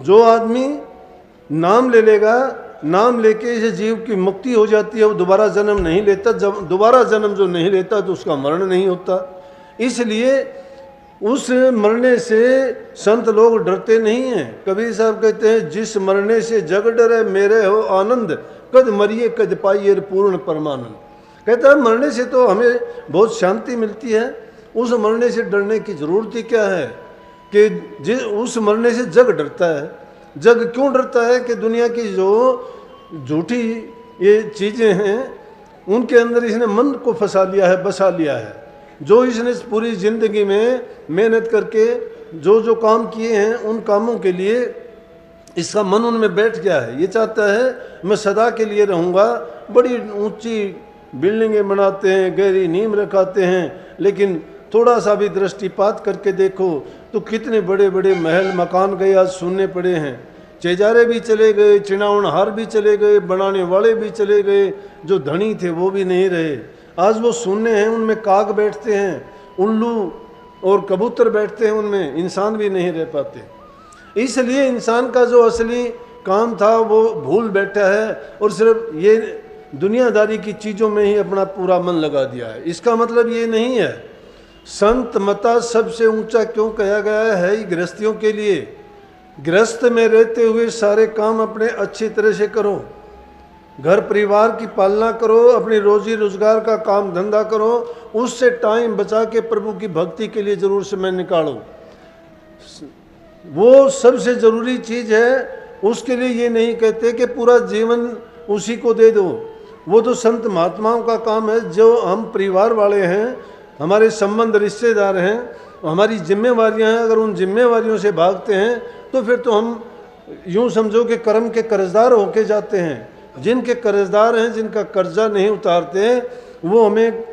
जो आदमी नाम ले लेगा, नाम लेके इस जीव की मुक्ति हो जाती है, वो दोबारा जन्म नहीं लेता। जब दोबारा जन्म जो नहीं लेता तो उसका मरण नहीं होता। इसलिए उस मरने से संत लोग डरते नहीं हैं। कबीर साहब कहते हैं, जिस मरने से जग डरे मेरे हो आनंद, कद मरिए कद पाइए पूर्ण परमानंद। कहता है मरने से तो हमें बहुत शांति मिलती है, उस मरने से डरने की जरूरत ही क्या है कि उस मरने से जग डरता है। जग क्यों डरता है कि दुनिया की जो झूठी ये चीज़ें हैं उनके अंदर इसने मन को फंसा लिया है, बसा लिया है। जो इसने पूरी ज़िंदगी में मेहनत करके जो जो काम किए हैं उन कामों के लिए इसका मन उनमें बैठ गया है। ये चाहता है मैं सदा के लिए रहूँगा। बड़ी ऊंची बिल्डिंगें बनाते हैं, गहरी नींव रखाते हैं, लेकिन थोड़ा सा भी दृष्टिपात करके देखो तो कितने बड़े बड़े महल मकान गए आज सुनने पड़े हैं। चेजारे भी चले गए, चिनावनहार भी चले गए, बनाने वाले भी चले गए, जो धनी थे वो भी नहीं रहे। आज वो सुनने हैं, उनमें काग बैठते हैं, उल्लू और कबूतर बैठते हैं, उनमें इंसान भी नहीं रह पाते। इसलिए इंसान का जो असली काम था वो भूल बैठा है और सिर्फ ये दुनियादारी की चीज़ों में ही अपना पूरा मन लगा दिया है। इसका मतलब ये नहीं है संत मता सबसे ऊंचा क्यों कहा गया है, गृहस्थियों के लिए। गृहस्थ में रहते हुए सारे काम अपने अच्छी तरह से करो, घर परिवार की पालना करो, अपनी रोजी रोजगार का काम धंधा करो, उससे टाइम बचा के प्रभु की भक्ति के लिए जरूर समय निकालो। वो सबसे ज़रूरी चीज़ है। उसके लिए ये नहीं कहते कि पूरा जीवन उसी को दे दो, वो तो संत महात्माओं का काम है। जो हम परिवार वाले हैं, हमारे संबंध रिश्तेदार हैं, हमारी जिम्मेवारियां हैं, अगर उन जिम्मेवारियों से भागते हैं तो फिर तो हम यूं समझो कि कर्म के कर्जदार होके जाते हैं। जिनके कर्जदार हैं, जिनका कर्जा नहीं उतारते हैं, वो हमें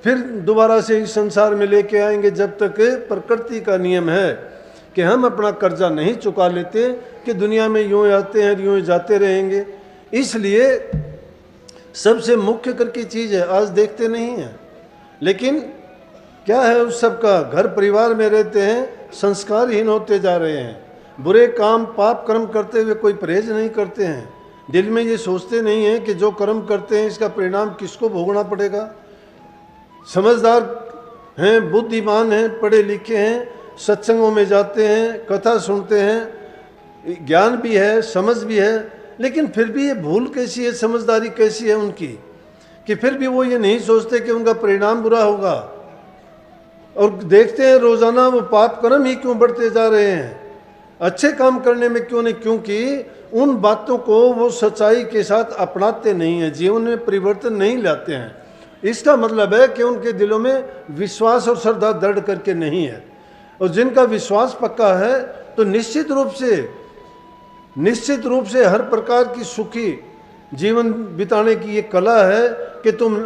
फिर दोबारा से इस संसार में लेके आएंगे जब तक प्रकृति का नियम है कि हम अपना कर्जा नहीं चुका लेते कि दुनिया में यूँ आते हैं यूँ जाते रहेंगे। इसलिए सबसे मुख्य करके चीज़ है, आज देखते नहीं हैं, लेकिन क्या है उस सब का, घर परिवार में रहते हैं, संस्कारहीन होते जा रहे हैं, बुरे काम पाप कर्म करते हुए कोई परहेज नहीं करते हैं, दिल में ये सोचते नहीं हैं कि जो कर्म करते हैं इसका परिणाम किसको भोगना पड़ेगा। समझदार हैं, बुद्धिमान हैं, पढ़े लिखे हैं, सत्संगों में जाते हैं, कथा सुनते हैं, ज्ञान भी है, समझ भी है, लेकिन फिर भी ये भूल कैसी है, समझदारी कैसी है उनकी कि फिर भी वो ये नहीं सोचते कि उनका परिणाम बुरा होगा। और देखते हैं रोज़ाना वो पाप कर्म ही क्यों बढ़ते जा रहे हैं, अच्छे काम करने में क्यों नहीं, क्योंकि उन बातों को वो सच्चाई के साथ अपनाते नहीं हैं, जीवन में परिवर्तन नहीं लाते हैं। इसका मतलब है कि उनके दिलों में विश्वास और श्रद्धा दृढ़ करके नहीं है। और जिनका विश्वास पक्का है तो निश्चित रूप से हर प्रकार की सुखी जीवन बिताने की ये कला है कि तुम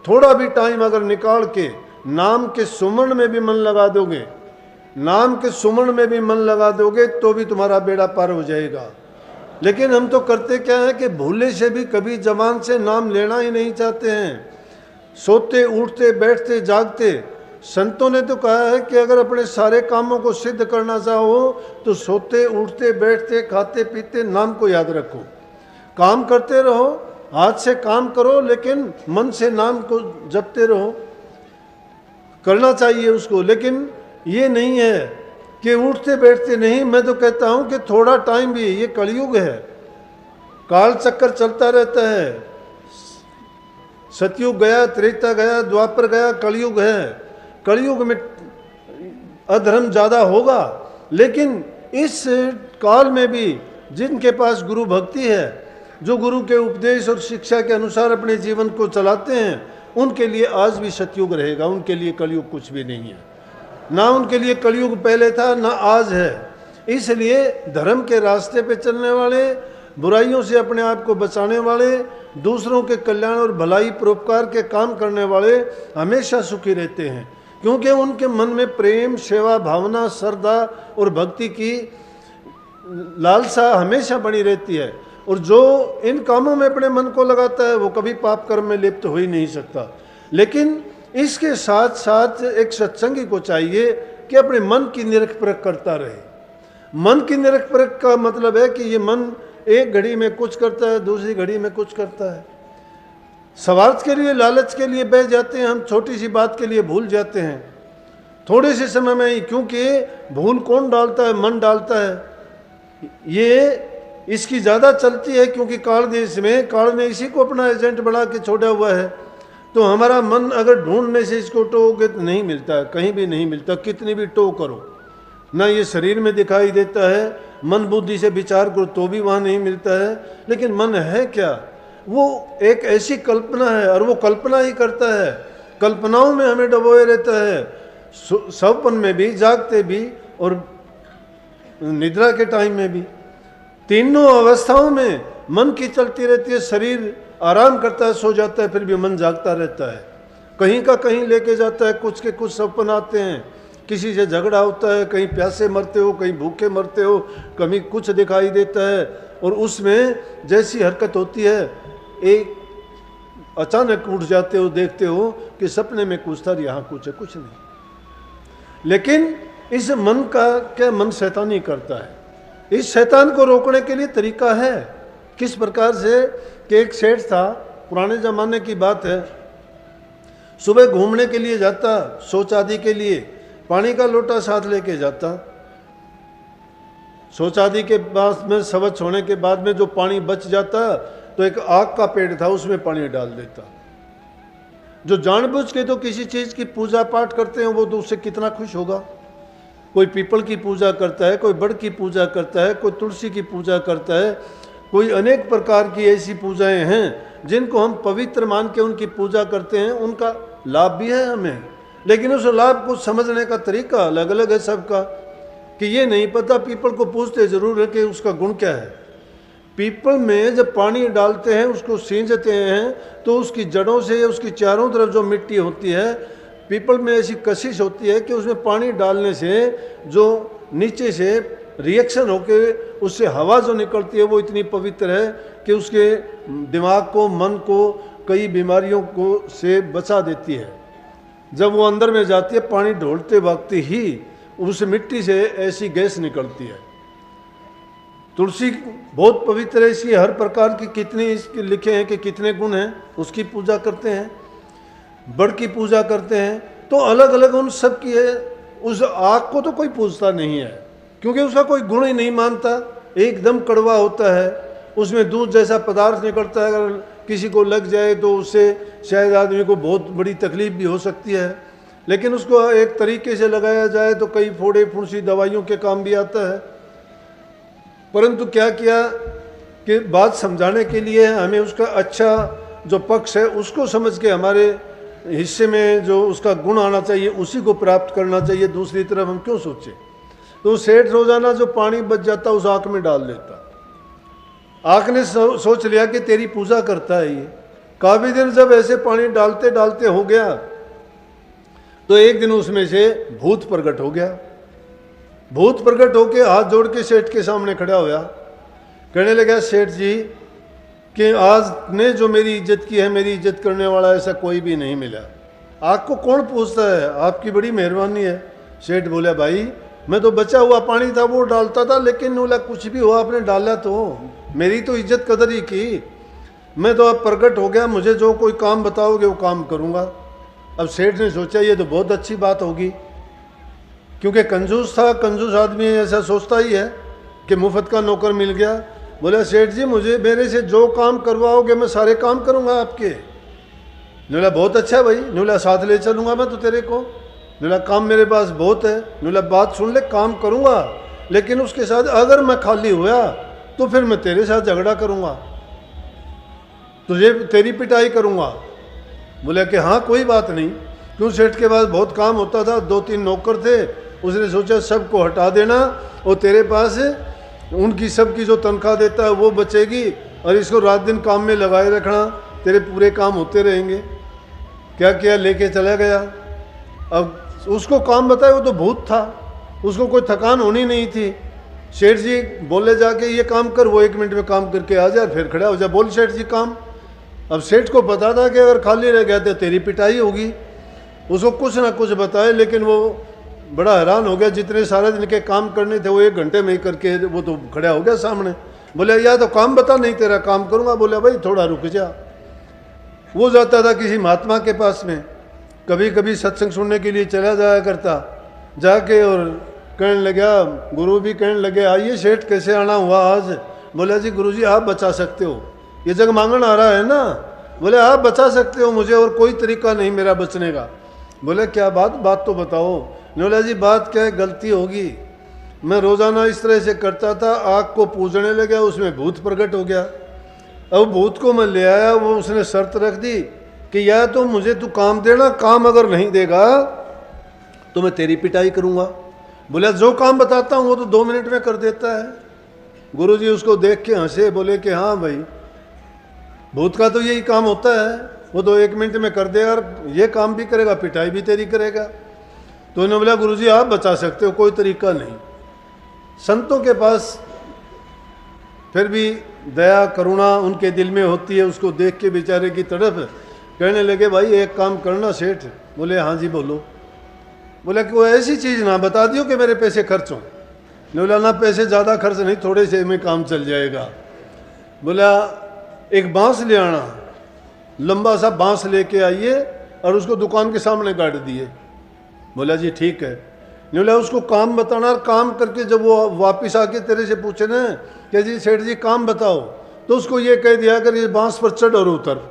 थोड़ा भी टाइम अगर निकाल के नाम के सुमरण में भी मन लगा दोगे, नाम के सुमरण में भी मन लगा दोगे तो भी तुम्हारा बेड़ा पार हो जाएगा। लेकिन हम तो करते क्या है कि भूले से भी कभी जबान से नाम लेना ही नहीं चाहते हैं, सोते उठते बैठते जागते। संतों ने तो कहा है कि अगर अपने सारे कामों को सिद्ध करना चाहो तो सोते उठते बैठते खाते पीते नाम को याद रखो, काम करते रहो, हाथ से काम करो लेकिन मन से नाम को जपते रहो, करना चाहिए उसको। लेकिन ये नहीं है कि उठते बैठते नहीं। मैं तो कहता हूँ कि थोड़ा टाइम भी, ये कलयुग है, काल चक्कर चलता रहता है। सतयुग गया, त्रेता गया, द्वापर गया, कलयुग है। कलयुग में अधर्म ज़्यादा होगा, लेकिन इस काल में भी जिनके पास गुरु भक्ति है, जो गुरु के उपदेश और शिक्षा के अनुसार अपने जीवन को चलाते हैं, उनके लिए आज भी सतयुग रहेगा। उनके लिए कलयुग कुछ भी नहीं है, ना उनके लिए कलयुग पहले था ना आज है। इसलिए धर्म के रास्ते पे चलने वाले, बुराइयों से अपने आप को बचाने वाले, दूसरों के कल्याण और भलाई परोपकार के काम करने वाले हमेशा सुखी रहते हैं, क्योंकि उनके मन में प्रेम, सेवा भावना, श्रद्धा और भक्ति की लालसा हमेशा बनी रहती है। और जो इन कामों में अपने मन को लगाता है वो कभी पाप कर्म में लिप्त हो ही नहीं सकता। लेकिन इसके साथ साथ एक सत्संगी को चाहिए कि अपने मन की निरख परख करता रहे, मन की निरख परख का मतलब है कि ये मन एक घड़ी में कुछ करता है, दूसरी घड़ी में कुछ करता है। स्वार्थ के लिए, लालच के लिए बह जाते हैं हम, छोटी सी बात के लिए भूल जाते हैं थोड़े से समय में ही, क्योंकि भूल कौन डालता है? मन डालता है। ये इसकी ज़्यादा चलती है क्योंकि काल देश में काल ने इसी को अपना एजेंट बना के छोड़ा हुआ है। तो हमारा मन अगर ढूंढने से इसको टोके तो नहीं मिलता है, कहीं भी नहीं मिलता, कितनी भी टो करो ना ये शरीर में दिखाई देता है। मन बुद्धि से विचार करो तो भी वहाँ नहीं मिलता है। लेकिन मन है क्या? वो एक ऐसी कल्पना है और वो कल्पना ही करता है, कल्पनाओं में हमें डबोए रहता है, सपन में भी, जागते भी और निद्रा के टाइम में भी। तीनों अवस्थाओं में मन की चलती रहती है। शरीर आराम करता है, सो जाता है, फिर भी मन जागता रहता है, कहीं का कहीं लेके जाता है। कुछ के कुछ सपन आते हैं, किसी से झगड़ा होता है, कहीं प्यासे मरते हो, कहीं भूखे मरते हो, कभी कुछ दिखाई देता है। और उसमें जैसी हरकत होती है, एक अचानक उठ जाते हो, देखते हो कि सपने में कुछ था, यहाँ कुछ है, कुछ नहीं। लेकिन इस मन का क्या, मन शैतानी करता है। इस शैतान को रोकने के लिए तरीका है। किस प्रकार से कि एक सेठ था, पुराने ज़माने की बात है, सुबह घूमने के लिए जाता, शौच आदि के लिए, पानी का लोटा साथ लेके जाता। शौच आदि के बाद में, शौच होने के बाद में जो पानी बच जाता तो एक आग का पेड़ था, उसमें पानी डाल देता। जो जानबूझ के तो किसी चीज़ की पूजा पाठ करते हैं वो तो उससे कितना खुश होगा। कोई पीपल की पूजा करता है, कोई बड़ की पूजा करता है, कोई तुलसी की पूजा करता है, कोई अनेक प्रकार की ऐसी पूजाएं हैं जिनको हम पवित्र मान के उनकी पूजा करते हैं। उनका लाभ भी है हमें, लेकिन उस लाभ को समझने का तरीका अलग अलग है सबका। कि ये नहीं पता, पीपल को पूछते जरूर है कि उसका गुण क्या है। पीपल में जब पानी डालते हैं, उसको सींचते हैं, तो उसकी जड़ों से, उसकी चारों तरफ जो मिट्टी होती है, पीपल में ऐसी कशिश होती है कि उसमें पानी डालने से जो नीचे से रिएक्शन होके उससे हवा जो निकलती है वो इतनी पवित्र है कि उसके दिमाग को, मन को कई बीमारियों को से बचा देती है। जब वो अंदर में जाती है, पानी ढोलते वक्त ही उस मिट्टी से ऐसी गैस निकलती है। तुलसी बहुत पवित्र है, इसकी हर प्रकार की कितनी इसके लिखे हैं कि कितने गुण हैं, उसकी पूजा करते हैं। बड़ की पूजा करते हैं, तो अलग अलग उन सब की है। उस आग को तो कोई पूछता नहीं है क्योंकि उसका कोई गुण ही नहीं मानता, एकदम कड़वा होता है। उसमें दूध जैसा पदार्थ निकलता है, अगर किसी को लग जाए तो उससे शायद आदमी को बहुत बड़ी तकलीफ भी हो सकती है। लेकिन उसको एक तरीके से लगाया जाए तो कई फोड़े फुंसी दवाइयों के काम भी आता है। परंतु क्या किया कि बात समझाने के लिए हमें उसका अच्छा जो पक्ष है उसको समझ के हमारे हिस्से में जो उसका गुण आना चाहिए उसी को प्राप्त करना चाहिए। दूसरी तरफ हम क्यों सोचें? तो सेठ रोजाना जो पानी बच जाता उस आँख में डाल देता। आँख ने सोच लिया कि तेरी पूजा करता है ये। काफी दिन जब ऐसे पानी डालते डालते हो गया तो एक दिन उसमें से भूत प्रकट हो गया। भूत प्रकट होके हाथ जोड़ के सेठ के सामने खड़ा होया, कहने लगा, सेठ जी कि आज ने जो मेरी इज्जत की है, मेरी इज्जत करने वाला ऐसा कोई भी नहीं मिला। आपको कौन पूछता है? आपकी बड़ी मेहरबानी है। सेठ बोला, भाई मैं तो बचा हुआ पानी था वो डालता था, लेकिन बोला कुछ भी हुआ आपने डाला तो मेरी तो इज्जत कदर ही की। मैं तो अब प्रकट हो गया, मुझे जो कोई काम बताओगे वो काम करूँगा। अब सेठ ने सोचा ये तो बहुत अच्छी बात होगी, क्योंकि कंजूस था, कंजूस आदमी ऐसा सोचता ही है कि मुफ्त का नौकर मिल गया। बोला, सेठ जी मुझे मेरे से जो काम करवाओगे मैं सारे काम करूँगा आपके। बोला, बहुत अच्छा भाई। बोला, साथ ले चलूँगा मैं तो तेरे को। बोला, काम मेरे पास बहुत है। बोला, बात सुन ले, काम करूँगा लेकिन उसके साथ अगर मैं खाली हुआ तो फिर मैं तेरे साथ झगड़ा करूँगा, तुझे तेरी पिटाई करूँगा। बोला कि हाँ कोई बात नहीं। क्यों? सेठ के पास बहुत काम होता था, 2-3 नौकर थे। उसने सोचा सबको हटा देना और तेरे पास उनकी सबकी जो तनख्वाह देता है वो बचेगी और इसको रात दिन काम में लगाए रखना, तेरे पूरे काम होते रहेंगे। क्या किया? लेके चला गया। अब उसको काम बताया, वो तो भूत था, उसको कोई थकान होनी नहीं थी। सेठ जी बोले जाके ये काम कर, वो 1 मिनट में काम करके आ जाए, फिर खड़ा हो जाए, बोल सेठ जी काम। अब सेठ को पता था कि अगर खाली रह गया तो तेरी पिटाई होगी। उसको कुछ ना कुछ बताए, लेकिन वो बड़ा हैरान हो गया, जितने सारे दिन के काम करने थे वो 1 घंटे में ही करके वो तो खड़ा हो गया सामने। बोले या तो काम बता, नहीं तेरा काम करूँगा। बोले भाई थोड़ा रुक जा। वो जाता था किसी महात्मा के पास में, कभी कभी सत्संग सुनने के लिए चला जाया करता, जाके और कहने लगा, गुरु भी कहने लगे आइए सेठ कैसे आना हुआ आज। बोला जी गुरु जी आप बचा सकते हो, ये जग मांगन आ रहा है ना। बोले आप बचा सकते हो मुझे, और कोई तरीका नहीं मेरा बचने का। बोले क्या बात तो बताओ। बोला जी बात क्या है, गलती होगी, मैं रोज़ाना इस तरह से करता था, आग को पूजने लगा, उसमें भूत प्रकट हो गया। अब भूत को मैं ले आया, वो उसने शर्त रख दी कि या तो मुझे तू काम देना, काम अगर नहीं देगा तो मैं तेरी पिटाई करूँगा। बोला जो काम बताता हूँ वो तो 2 मिनट में कर देता है। गुरुजी उसको देख के हंसे, बोले कि हाँ भाई भूत का तो यही काम होता है, वो तो 1 मिनट में कर देगा, और ये काम भी करेगा, पिटाई भी तेरी करेगा। तो उन्होंने बोला गुरुजी आप बचा सकते हो, कोई तरीका नहीं। संतों के पास फिर भी दया करुणा उनके दिल में होती है, उसको देख के बेचारे की तरफ कहने लगे भाई एक काम करना सेठ। बोले हाँ जी बोलो। बोला कि कोई ऐसी चीज़ ना बता दियो कि मेरे पैसे खर्च हों। बोला ना पैसे ज़्यादा खर्च नहीं, थोड़े से में काम चल जाएगा। बोला एक बांस ले आना, लंबा सा बांस लेके आइए और उसको दुकान के सामने गाड़ दिए। बोला जी ठीक है। बोला उसको काम बताना, और काम करके जब वो वापस आके तेरे से पूछे ना कि जी सेठ जी काम बताओ, तो उसको ये कह दिया कर ये बांस पर चढ़ और उतर।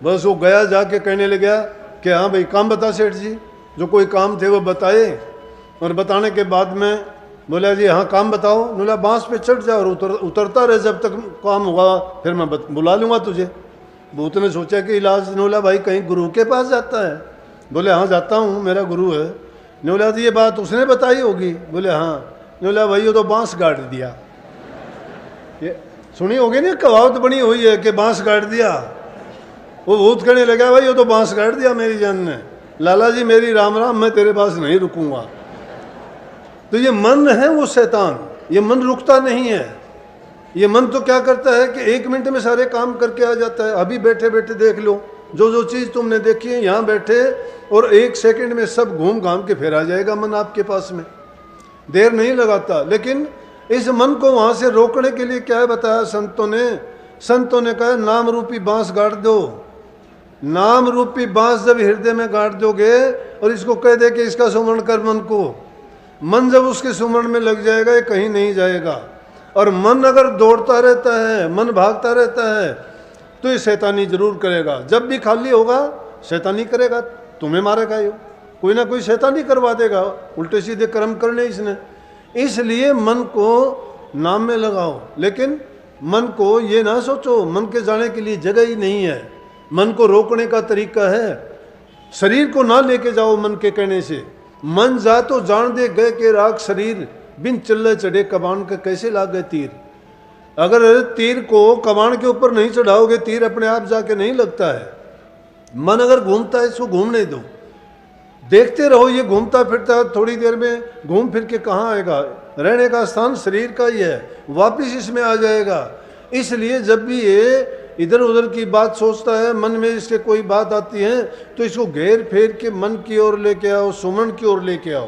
बस वो गया, जाके कहने लगा कि हाँ भाई काम बता सेठ जी। जो कोई काम थे वो बताए, और बताने के बाद में बोला जी हाँ काम बताओ। बोला बांस पे चढ़ जा और उतरता रहे जब तक काम होगा, फिर मैं बुला लूँगा तुझे। भूत ने सोचा कि इलाज। बोला भाई कहीं गुरु के पास जाता है। बोले हाँ जाता हूँ, मेरा गुरु है। बोला ये बात उसने बताई होगी। बोले हाँ। बोला भाई वो तो बांस गाड़ दिया। ये सुनी होगी ना, कहावत बनी हुई है कि बांस गाड़ दिया। वो भूत कहने लगा भाई वो तो बांस गाड़ दिया मेरी जान ने। लाला जी मेरी राम राम, मैं तेरे पास नहीं रुकूंगा। तो ये मन है वो शैतान, ये मन रुकता नहीं है। ये मन तो क्या करता है कि 1 मिनट में सारे काम करके आ जाता है। अभी बैठे बैठे देख लो, जो चीज़ तुमने देखी है यहाँ बैठे, और 1 सेकंड में सब घूम घाम के फिर आ जाएगा मन आपके पास में, देर नहीं लगाता। लेकिन इस मन को वहाँ से रोकने के लिए क्या है बताया संतों ने कहा नाम रूपी बांस गाड़ दो। नाम रूपी बांस जब हृदय में गाड़ दोगे और इसको कह दे कि इसका सुमरण कर मन को, मन जब उसके सुमरण में लग जाएगा ये कहीं नहीं जाएगा। और मन अगर दौड़ता रहता है, मन भागता रहता है, तो ये शैतानी जरूर करेगा। जब भी खाली होगा शैतानी करेगा, तुम्हें मारेगा, ये कोई ना कोई शैतानी करवा देगा, उल्टे सीधे कर्म करने इसने। इसलिए मन को नाम में लगाओ, लेकिन मन को ये ना सोचो मन के जाने के लिए जगह ही नहीं है। मन को रोकने का तरीका है, शरीर को ना लेके जाओ मन के कहने से। मन जा तो जान दे गए के राग शरीर, बिन चल्ले चढ़े कबान का कैसे लागे तीर। अगर तीर को कबान के ऊपर नहीं चढ़ाओगे, तीर अपने आप जाके नहीं लगता है। मन अगर घूमता है इसको घूमने दो, देखते रहो ये घूमता फिरता है, थोड़ी देर में घूम फिर के कहाँ आएगा। रहने का स्थान शरीर का ही है, वापिस इसमें आ जाएगा। इसलिए जब भी ये इधर उधर की बात सोचता है, मन में इसके कोई बात आती है, तो इसको घेर फेर के मन की ओर लेके आओ, सुमन की ओर लेके आओ।